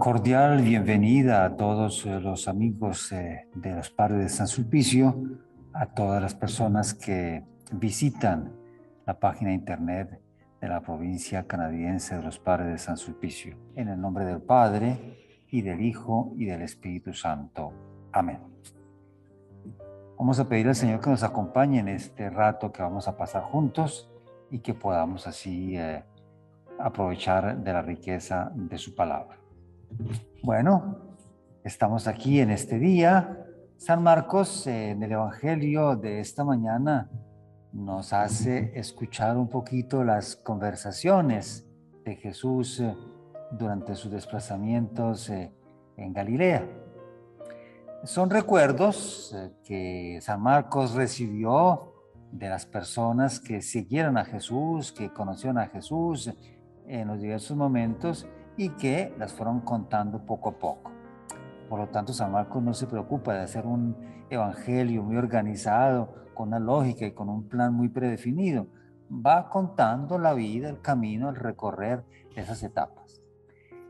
cordial bienvenida a todos los amigos de los Padres de San Sulpicio, a todas las personas que visitan la página de internet de la provincia canadiense de los Padres de San Sulpicio. En el nombre del Padre, y del Hijo, y del Espíritu Santo. Amén. Vamos a pedir al Señor que nos acompañe en este rato que vamos a pasar juntos y que podamos así aprovechar de la riqueza de su palabra. Bueno, estamos aquí en este día. San Marcos, en el Evangelio de esta mañana, nos hace escuchar un poquito las conversaciones de Jesús durante sus desplazamientos en Galilea. Son recuerdos que San Marcos recibió de las personas que siguieron a Jesús, que conocieron a Jesús en los diversos momentos y que las fueron contando poco a poco. Por lo tanto, San Marcos no se preocupa de hacer un evangelio muy organizado, con una lógica y con un plan muy predefinido. Va contando la vida, el camino, el recorrer esas etapas.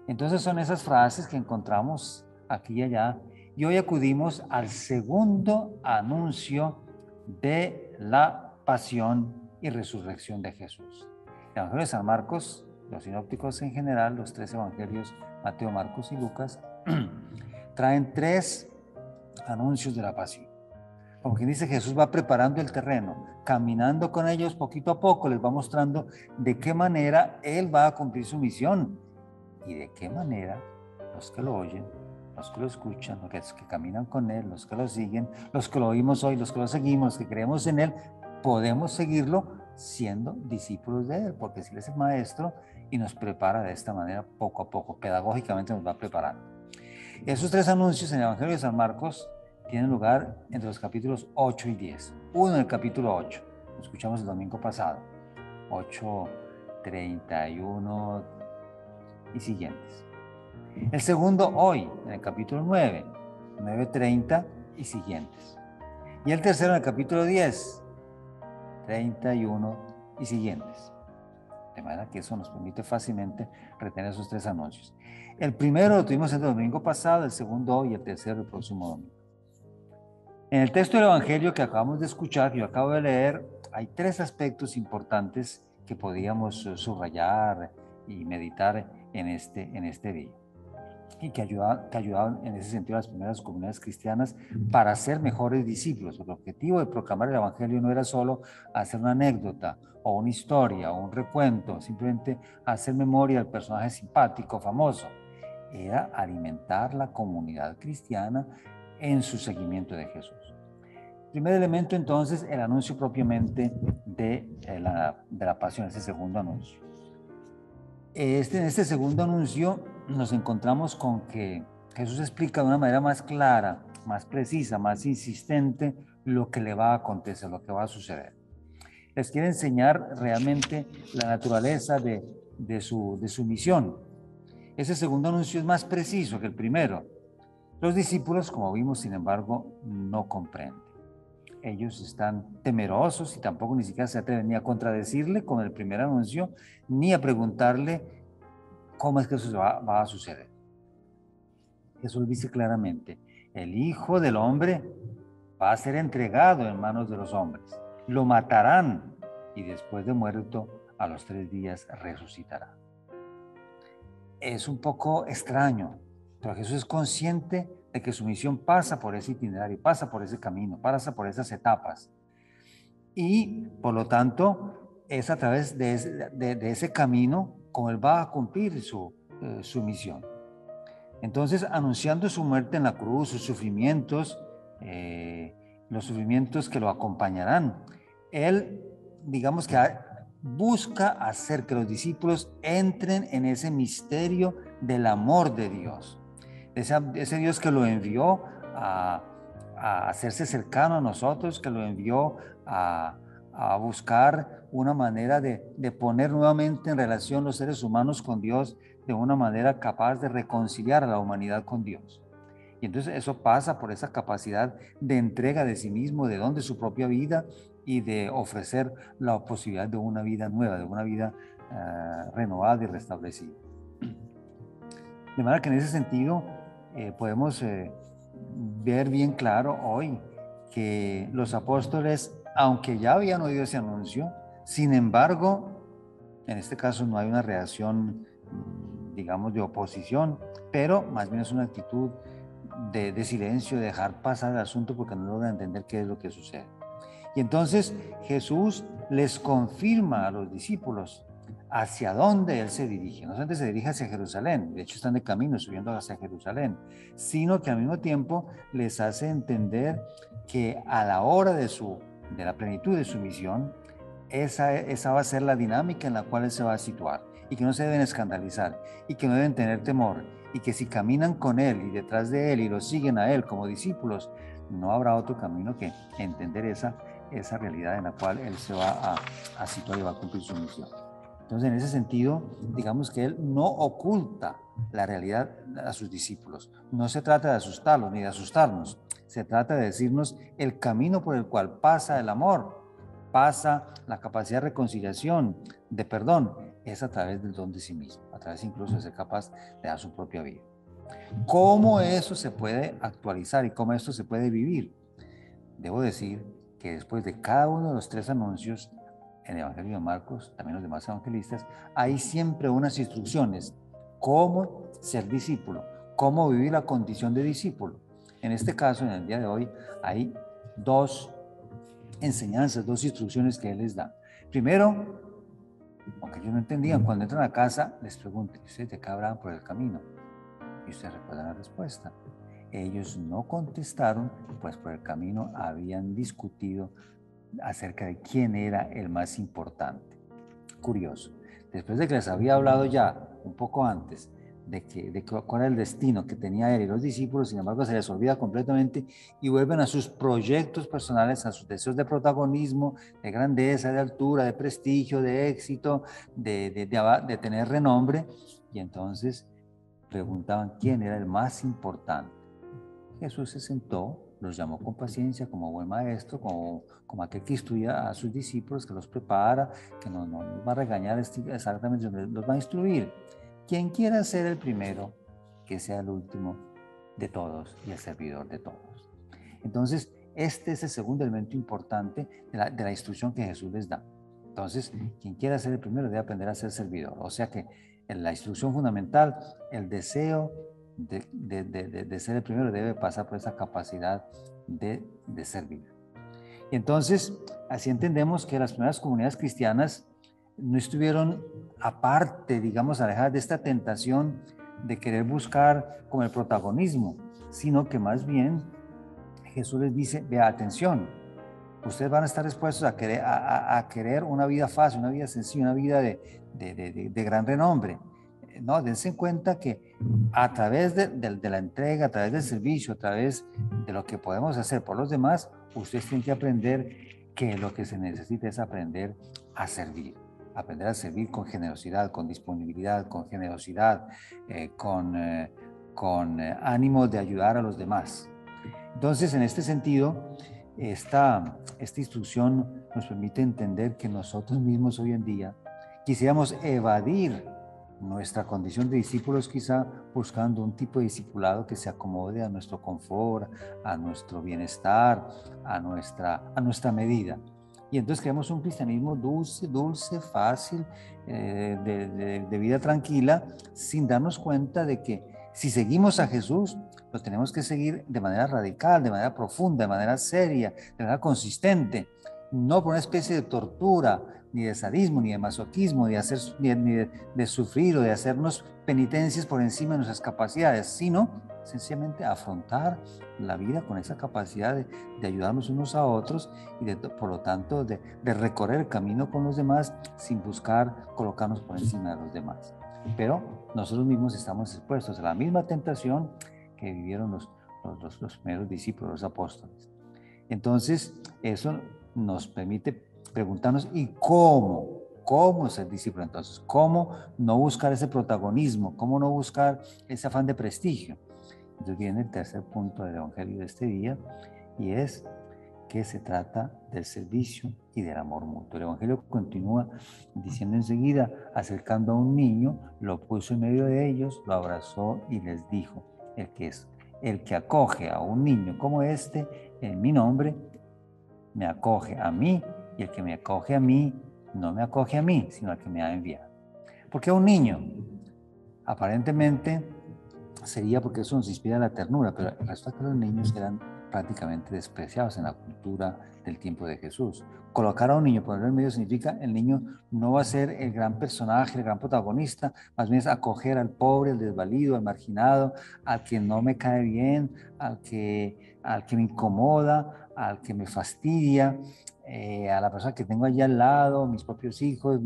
Entonces son esas frases que encontramos aquí y allá. Y hoy acudimos al segundo anuncio de la pasión y resurrección de Jesús. El Evangelio de San Marcos, los sinópticos en general, los tres evangelios, Mateo, Marcos y Lucas, traen tres anuncios de la pasión. Como quien dice, Jesús va preparando el terreno, caminando con ellos poquito a poco, les va mostrando de qué manera Él va a cumplir su misión y de qué manera los que lo oyen, los que lo escuchan, los que caminan con Él, los que lo siguen, los que lo oímos hoy, los que lo seguimos, los que creemos en Él, podemos seguirlo siendo discípulos de Él, porque si Él es el Maestro y nos prepara de esta manera poco a poco, pedagógicamente nos va preparando. Esos tres anuncios en el Evangelio de San Marcos tienen lugar entre los capítulos 8 y 10. Uno en el capítulo 8, lo escuchamos el domingo pasado, 8:31 y siguientes. El segundo hoy, en el capítulo 9, 9:30 y siguientes. Y el tercero en el capítulo 10, 31 y siguientes. De manera que eso nos permite fácilmente retener esos tres anuncios. El primero lo tuvimos el domingo pasado, el segundo hoy y el tercero el próximo domingo. En el texto del Evangelio que acabamos de escuchar, que yo acabo de leer, hay tres aspectos importantes que podíamos subrayar y meditar en este día. Y que ayudaban en ese sentido a las primeras comunidades cristianas para ser mejores discípulos. El objetivo de proclamar el Evangelio no era solo hacer una anécdota o una historia o un recuento, simplemente hacer memoria del personaje simpático, famoso. Era alimentar la comunidad cristiana en su seguimiento de Jesús. Primer elemento, entonces, el anuncio propiamente de la pasión, ese segundo anuncio. En este segundo anuncio nos encontramos con que Jesús explica de una manera más clara, más precisa, más insistente lo que le va a acontecer, lo que va a suceder. Les quiere enseñar realmente la naturaleza de su misión. Ese segundo anuncio es más preciso que el primero. Los discípulos, como vimos, sin embargo, no comprenden. Ellos están temerosos y tampoco ni siquiera se atreven ni a contradecirle con el primer anuncio, ni a preguntarle cómo es que eso va a suceder. Jesús dice claramente, el Hijo del Hombre va a ser entregado en manos de los hombres. Lo matarán y después de muerto, a los 3 días resucitará. Es un poco extraño, pero Jesús es consciente de que su misión pasa por ese itinerario, pasa por ese camino, pasa por esas etapas. Y por lo tanto, es a través de ese camino como Él va a cumplir su misión. Entonces, anunciando su muerte en la cruz, sus sufrimientos, los sufrimientos que lo acompañarán, Él, digamos que busca hacer que los discípulos entren en ese misterio del amor de Dios. Ese Dios que lo envió a hacerse cercano a nosotros, que lo envió a buscar una manera de poner nuevamente en relación los seres humanos con Dios de una manera capaz de reconciliar a la humanidad con Dios. Y entonces eso pasa por esa capacidad de entrega de sí mismo, de don de su propia vida y de ofrecer la posibilidad de una vida nueva, de una vida renovada y restablecida. De manera que en ese sentido podemos ver bien claro hoy que los apóstoles, aunque ya habían oído ese anuncio, sin embargo, en este caso no hay una reacción, digamos, de oposición, pero más bien es una actitud de silencio, de dejar pasar el asunto porque no logran entender qué es lo que sucede. Y entonces Jesús les confirma a los discípulos hacia dónde Él se dirige. No solamente se dirige hacia Jerusalén, de hecho están de camino subiendo hacia Jerusalén, sino que al mismo tiempo les hace entender que a la hora de la plenitud de su misión, esa va a ser la dinámica en la cual Él se va a situar, y que no se deben escandalizar, y que no deben tener temor, y que si caminan con Él y detrás de Él y lo siguen a Él como discípulos, no habrá otro camino que entender esa realidad en la cual Él se va a situar y va a cumplir su misión. Entonces, en ese sentido, digamos que Él no oculta la realidad a sus discípulos. No se trata de asustarlos ni de asustarnos. Se trata de decirnos el camino por el cual pasa el amor, pasa la capacidad de reconciliación, de perdón, es a través del don de sí mismo, a través incluso de ser capaz de dar su propia vida. ¿Cómo eso se puede actualizar y cómo esto se puede vivir? Debo decir que después de cada uno de los 3 anuncios en el Evangelio de Marcos, también los demás evangelistas, hay siempre unas instrucciones: cómo ser discípulo, cómo vivir la condición de discípulo. En este caso, en el día de hoy, hay 2 enseñanzas, 2 instrucciones que Él les da. Primero, aunque ellos no entendían, cuando entran a casa, les preguntan: ¿ustedes de qué hablaban por el camino? Y ustedes recuerdan la respuesta. Ellos no contestaron, pues por el camino habían discutido acerca de quién era el más importante. Curioso. Después de que les había hablado ya un poco antes de cuál era el destino que tenía él y los discípulos, sin embargo se les olvida completamente y vuelven a sus proyectos personales, a sus deseos de protagonismo, de grandeza, de altura, de prestigio, de éxito, de tener renombre, y entonces preguntaban quién era el más importante. Jesús se sentó, los llamó con paciencia como buen maestro, como aquel que instruía a sus discípulos, que los prepara, que no los va a regañar exactamente, los va a instruir. Quien quiera ser el primero, que sea el último de todos y el servidor de todos. Entonces, este es el segundo elemento importante de la instrucción que Jesús les da. Entonces, quien quiera ser el primero debe aprender a ser servidor. O sea que en la instrucción fundamental, el deseo de ser el primero debe pasar por esa capacidad de servir. Y entonces, así entendemos que las primeras comunidades cristianas no estuvieron aparte, digamos, alejadas de esta tentación de querer buscar como el protagonismo, sino que más bien Jesús les dice: vea, atención, ustedes van a estar dispuestos a querer una vida fácil, una vida sencilla, una vida de gran renombre. No, dense cuenta que a través de la entrega, a través del servicio, a través de lo que podemos hacer por los demás, ustedes tienen que aprender que lo que se necesita es aprender a servir con generosidad, con disponibilidad, con generosidad, con ánimo de ayudar a los demás. Entonces, en este sentido, esta instrucción nos permite entender que nosotros mismos hoy en día quisiéramos evadir nuestra condición de discípulos, quizá buscando un tipo de discipulado que se acomode a nuestro confort, a nuestro bienestar, a nuestra medida. Y entonces queremos un cristianismo dulce, fácil, de vida tranquila, sin darnos cuenta de que si seguimos a Jesús, lo tenemos que seguir de manera radical, de manera profunda, de manera seria, de manera consistente, no por una especie de tortura, ni de sadismo, ni de masoquismo, ni de sufrir o de hacernos penitencias por encima de nuestras capacidades, sino sencillamente afrontar la vida con esa capacidad de ayudarnos unos a otros y por lo tanto de recorrer el camino con los demás sin buscar colocarnos por encima de los demás. Pero nosotros mismos estamos expuestos a la misma tentación que vivieron los primeros discípulos, los apóstoles. Entonces, eso nos permite preguntarnos: ¿y cómo? ¿Cómo ser discípulo entonces? ¿Cómo no buscar ese protagonismo? ¿Cómo no buscar ese afán de prestigio? Entonces viene el tercer punto del Evangelio de este día, y es porque se trata del servicio y del amor mutuo. El Evangelio continúa diciendo enseguida, acercando a un niño, lo puso en medio de ellos, lo abrazó y les dijo, el que acoge a un niño como este, en mi nombre, me acoge a mí, y el que me acoge a mí, no me acoge a mí, sino al que me ha enviado. ¿Por qué a un niño? Aparentemente sería porque eso nos inspira la ternura, pero resulta que los niños eran prácticamente despreciados en la cultura del tiempo de Jesús. Colocar a un niño, ponerlo en medio, significa el niño no va a ser el gran personaje, el gran protagonista, más bien es acoger al pobre, al desvalido, al marginado, al que no me cae bien, al que me incomoda, al que me fastidia, a la persona que tengo allí al lado, mis propios hijos,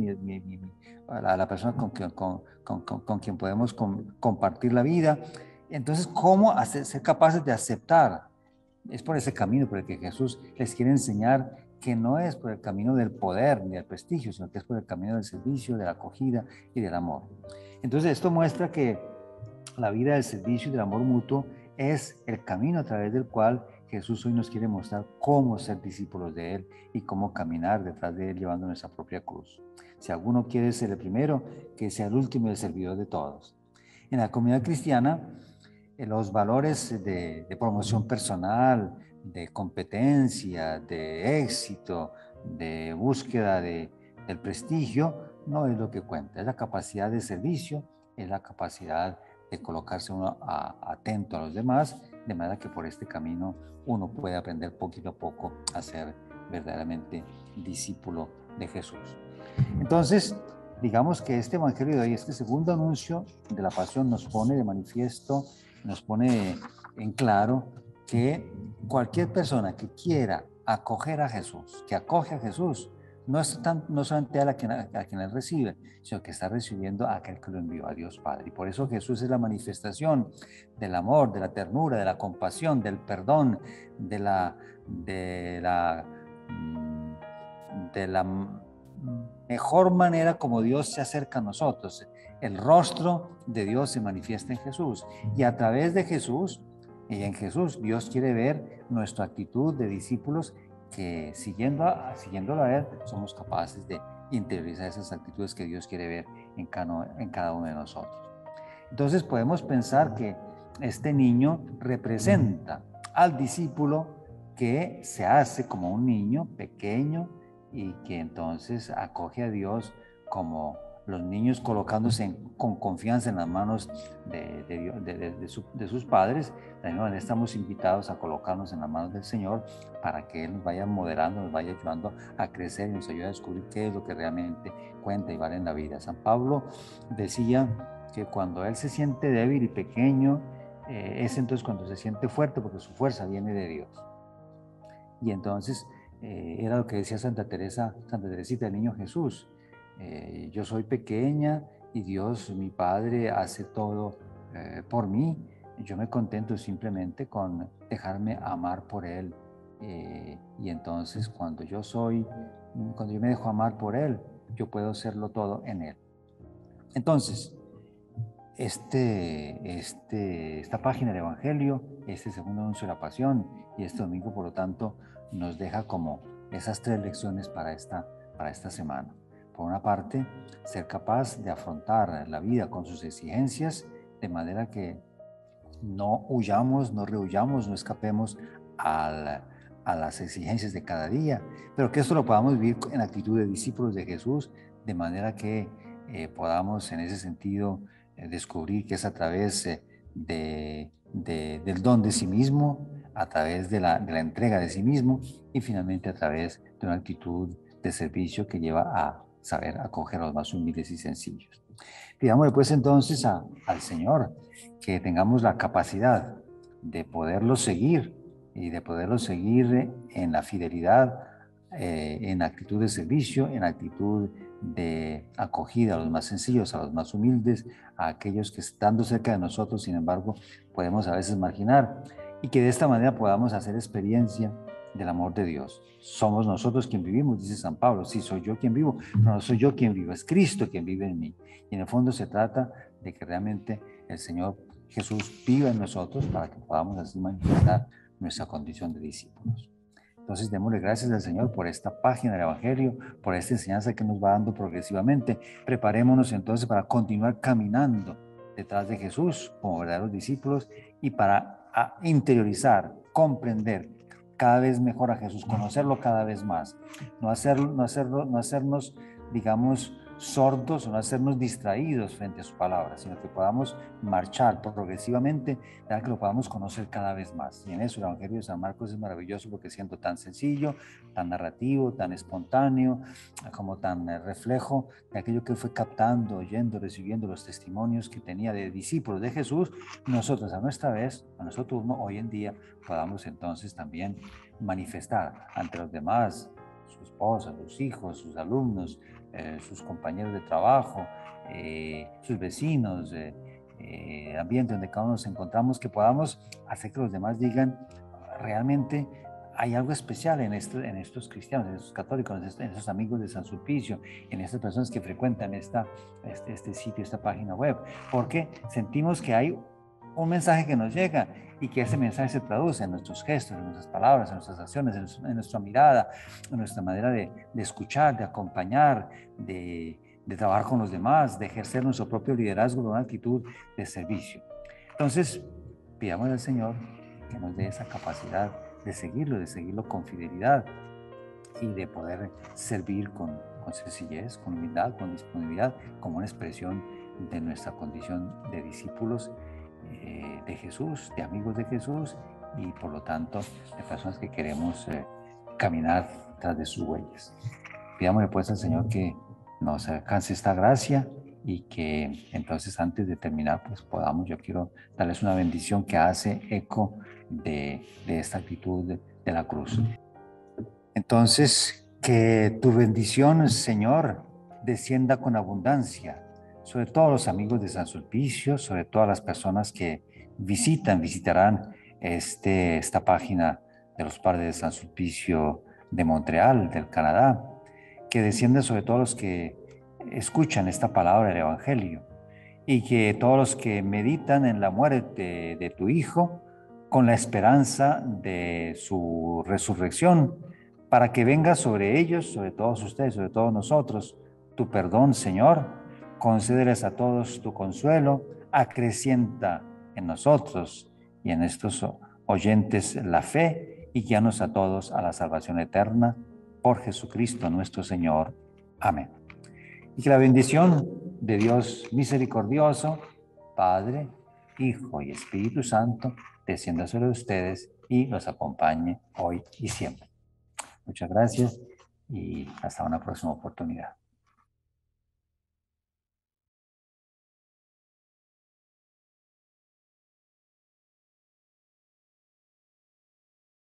a la persona con quien podemos compartir la vida. Entonces, ¿cómo ser capaces de aceptar? Es por ese camino por el que Jesús les quiere enseñar que no es por el camino del poder ni del prestigio, sino que es por el camino del servicio, de la acogida y del amor. Entonces, esto muestra que la vida del servicio y del amor mutuo es el camino a través del cual Jesús hoy nos quiere mostrar cómo ser discípulos de Él y cómo caminar detrás de Él llevando nuestra propia cruz. Si alguno quiere ser el primero, que sea el último y el servidor de todos. En la comunidad cristiana, los valores de promoción personal, de competencia, de éxito, de búsqueda del prestigio, no es lo que cuenta. Es la capacidad de servicio, es la capacidad de colocarse uno atento a los demás, de manera que por este camino uno puede aprender poquito a poco a ser verdaderamente discípulo de Jesús. Entonces, digamos que este evangelio de hoy, este segundo anuncio de la pasión nos pone de manifiesto, nos pone en claro que cualquier persona que quiera acoger a Jesús, que acoge a Jesús, no solamente a quien él recibe, sino que está recibiendo a aquel que lo envió, a Dios Padre. Y por eso Jesús es la manifestación del amor, de la ternura, de la compasión, del perdón, de la mejor manera como Dios se acerca a nosotros. El rostro de Dios se manifiesta en Jesús, y a través de Jesús y en Jesús Dios quiere ver nuestra actitud de discípulos que siguiéndolo a Él somos capaces de interiorizar esas actitudes que Dios quiere ver en cada uno de nosotros. Entonces podemos pensar que este niño representa al discípulo que se hace como un niño pequeño y que entonces acoge a Dios como los niños colocándose con confianza en las manos de sus padres. De alguna manera estamos invitados a colocarnos en las manos del Señor para que Él nos vaya moderando, nos vaya ayudando a crecer y nos ayude a descubrir qué es lo que realmente cuenta y vale en la vida. San Pablo decía que cuando Él se siente débil y pequeño, es entonces cuando se siente fuerte, porque su fuerza viene de Dios. Y entonces era lo que decía Santa Teresita, el niño Jesús. Yo soy pequeña y Dios, mi Padre, hace todo por mí. Yo me contento simplemente con dejarme amar por Él. Y entonces cuando yo me dejo amar por Él, yo puedo serlo todo en Él. Entonces, esta página del Evangelio, este segundo anuncio de la pasión y este domingo, por lo tanto, nos deja como esas 3 lecciones para esta semana. Por una parte, ser capaz de afrontar la vida con sus exigencias, de manera que no huyamos, no rehuyamos, no escapemos a las exigencias de cada día, pero que esto lo podamos vivir en actitud de discípulos de Jesús, de manera que podamos en ese sentido descubrir que es a través del don de sí mismo, a través de la entrega de sí mismo y finalmente a través de una actitud de servicio que lleva a saber acoger a los más humildes y sencillos. Pidámosle pues entonces al Señor que tengamos la capacidad de poderlo seguir y de poderlo seguir en la fidelidad, en actitud de servicio, en actitud de acogida a los más sencillos, a los más humildes, a aquellos que estando cerca de nosotros, sin embargo, podemos a veces marginar, y que de esta manera podamos hacer experiencia del amor de Dios. Somos nosotros quien vivimos, dice San Pablo. Sí, soy yo quien vivo, pero no soy yo quien vivo, es Cristo quien vive en mí. Y en el fondo se trata de que realmente el Señor Jesús viva en nosotros para que podamos así manifestar nuestra condición de discípulos. Entonces, démosle gracias al Señor por esta página del Evangelio, por esta enseñanza que nos va dando progresivamente. Preparémonos entonces para continuar caminando detrás de Jesús como verdaderos discípulos y para interiorizar, comprender cada vez mejor a Jesús, conocerlo cada vez más, no hacernos, digamos, sordos o no hacernos distraídos frente a su palabra, sino que podamos marchar progresivamente, para que lo podamos conocer cada vez más. Y en eso el Evangelio de San Marcos es maravilloso porque siendo tan sencillo, tan narrativo, tan espontáneo, como tan reflejo de aquello que él fue captando, oyendo, recibiendo los testimonios que tenía de discípulos de Jesús, nosotros a nuestra vez, a nuestro turno, hoy en día, podamos entonces también manifestar ante los demás, su esposa, sus hijos, sus alumnos, sus compañeros de trabajo, sus vecinos, ambiente donde cada uno nos encontramos, que podamos hacer que los demás digan, realmente hay algo especial en estos cristianos, en estos católicos, en estos amigos de San Sulpicio, en estas personas que frecuentan este sitio, esta página web, porque sentimos que hay un mensaje que nos llega y que ese mensaje se traduce en nuestros gestos, en nuestras palabras, en nuestras acciones, en nuestra mirada, en nuestra manera de escuchar, de acompañar, de trabajar con los demás, de ejercer nuestro propio liderazgo con una actitud de servicio. Entonces, pidamos al Señor que nos dé esa capacidad de seguirlo con fidelidad y de poder servir con sencillez, con humildad, con disponibilidad, como una expresión de nuestra condición de discípulos de Jesús, de amigos de Jesús y por lo tanto de personas que queremos caminar tras de sus huellas. Pidámosle pues al Señor que nos alcance esta gracia y que entonces antes de terminar pues podamos, yo quiero darles una bendición que hace eco de esta actitud de la cruz. Entonces, que tu bendición, Señor, descienda con abundancia sobre todos los amigos de San Sulpicio, sobre todas las personas que visitarán esta página de los Padres de San Sulpicio de Montreal, del Canadá, que descienda sobre todos los que escuchan esta palabra del Evangelio y que todos los que meditan en la muerte de tu Hijo con la esperanza de su resurrección, para que venga sobre ellos, sobre todos ustedes, sobre todos nosotros, tu perdón, Señor. Concédeles a todos tu consuelo, acrecienta en nosotros y en estos oyentes la fe y guíanos a todos a la salvación eterna por Jesucristo nuestro Señor. Amén. Y que la bendición de Dios misericordioso, Padre, Hijo y Espíritu Santo, descienda sobre ustedes y los acompañe hoy y siempre. Muchas gracias y hasta una próxima oportunidad.